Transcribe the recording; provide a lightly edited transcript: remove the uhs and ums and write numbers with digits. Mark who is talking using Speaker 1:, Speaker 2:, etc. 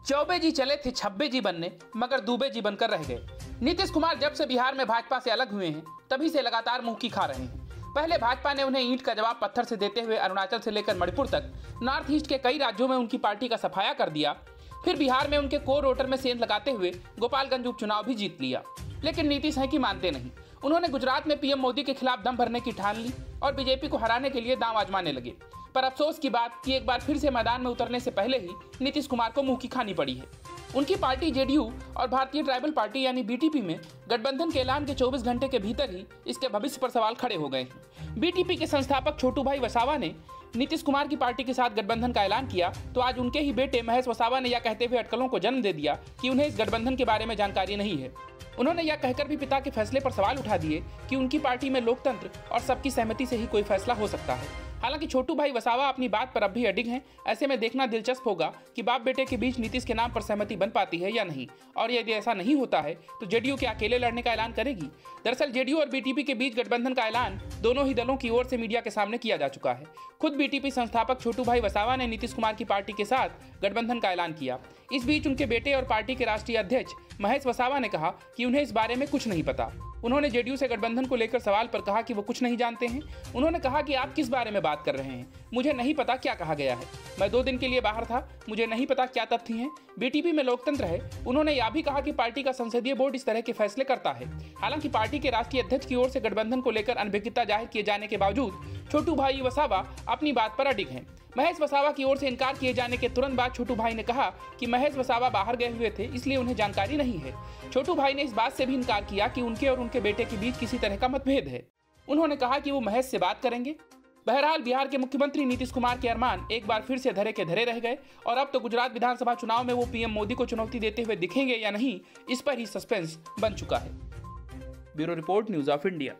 Speaker 1: चौबे जी चले थे छब्बे जी बनने, मगर दूबे जी बनकर रह गए। नीतीश कुमार जब से बिहार में भाजपा से अलग हुए हैं, तभी से लगातार मुंह की खा रहे हैं। पहले भाजपा ने उन्हें ईंट का जवाब पत्थर से देते हुए अरुणाचल से लेकर मणिपुर तक नॉर्थ ईस्ट के कई राज्यों में उनकी पार्टी का सफाया कर दिया। फिर बिहार में उनके कोर वोटर में सेंध लगाते हुए गोपालगंज उपचुनाव भी जीत लिया। लेकिन नीतीश हैं कि मानते नहीं। उन्होंने गुजरात में पीएम मोदी के खिलाफ दम भरने की ठान ली और बीजेपी को हराने के लिए दांव आजमाने लगे। पर अफसोस की बात कि एक बार फिर से मैदान में उतरने से पहले ही नीतीश कुमार को मुंह की खानी पड़ी है। उनकी पार्टी जेडीयू और भारतीय ट्राइबल पार्टी यानी बीटीपी में गठबंधन के ऐलान के 24 घंटे के भीतर ही इसके भविष्य पर सवाल खड़े हो गए हैं। बीटीपी के संस्थापक छोटू भाई वसावा ने नीतीश कुमार की पार्टी के साथ गठबंधन का ऐलान किया तो आज उनके ही बेटे महेश वसावा ने यह कहते हुए अटकलों को जन्म दे दिया कि उन्हें इस गठबंधन के बारे में जानकारी नहीं है। उन्होंने यह कहकर भी पिता के फैसले पर सवाल उठा दिए कि उनकी पार्टी में लोकतंत्र और सबकी सहमति से ही कोई फैसला हो सकता है। हालांकि छोटू भाई वसावा अपनी बात पर अब भी अडिग हैं। ऐसे में देखना दिलचस्प होगा कि बाप बेटे के बीच नीतीश के नाम पर सहमति बन पाती है या नहीं, और यदि ऐसा नहीं होता है तो जेडीयू क्या अकेले लड़ने का ऐलान करेगी। दरअसल जेडीयू और बीटीपी के बीच गठबंधन का ऐलान दोनों ही दलों की ओर से मीडिया के सामने किया जा चुका है। खुद बीटीपी संस्थापक छोटू भाई वसावा ने नीतीश कुमार की पार्टी के साथ गठबंधन का ऐलान किया। इस बीच उनके बेटे और पार्टी के राष्ट्रीय अध्यक्ष महेश वसावा ने कहा कि उन्हें इस बारे में कुछ नहीं पता। उन्होंने जेडीयू से गठबंधन को लेकर सवाल पर कहा कि वो कुछ नहीं जानते हैं। उन्होंने कहा कि आप किस बारे में बात कर रहे हैं, मुझे नहीं पता क्या कहा गया है। मैं 2 दिन के लिए बाहर था, मुझे नहीं पता क्या तथ्य हैं। बीटीपी में लोकतंत्र है। उन्होंने यह भी कहा कि पार्टी का संसदीय बोर्ड इस तरह के फैसले करता है। हालांकि पार्टी के राष्ट्रीय अध्यक्ष की ओर से गठबंधन को लेकर अनभिज्ञता जाहिर किए जाने के बावजूद छोटू भाई वसावा अपनी बात पर अडिग हैं। महेश वसावा की ओर से इनकार किए जाने के तुरंत बाद छोटू भाई ने कहा कि महेश वसावा बाहर गए हुए थे, इसलिए उन्हें जानकारी नहीं है। छोटू भाई ने इस बात से भी इनकार किया कि उनके और उनके बेटे के बीच किसी तरह का मतभेद है। उन्होंने कहा कि वो महेश से बात करेंगे। बहरहाल बिहार के मुख्यमंत्री नीतीश कुमार के अरमान एक बार फिर से धरे के धरे रह गए और अब तो गुजरात विधानसभा चुनाव में वो पीएम मोदी को चुनौती देते हुए दिखेंगे या नहीं, इस पर ही सस्पेंस बन चुका है। Bureau report, news of India.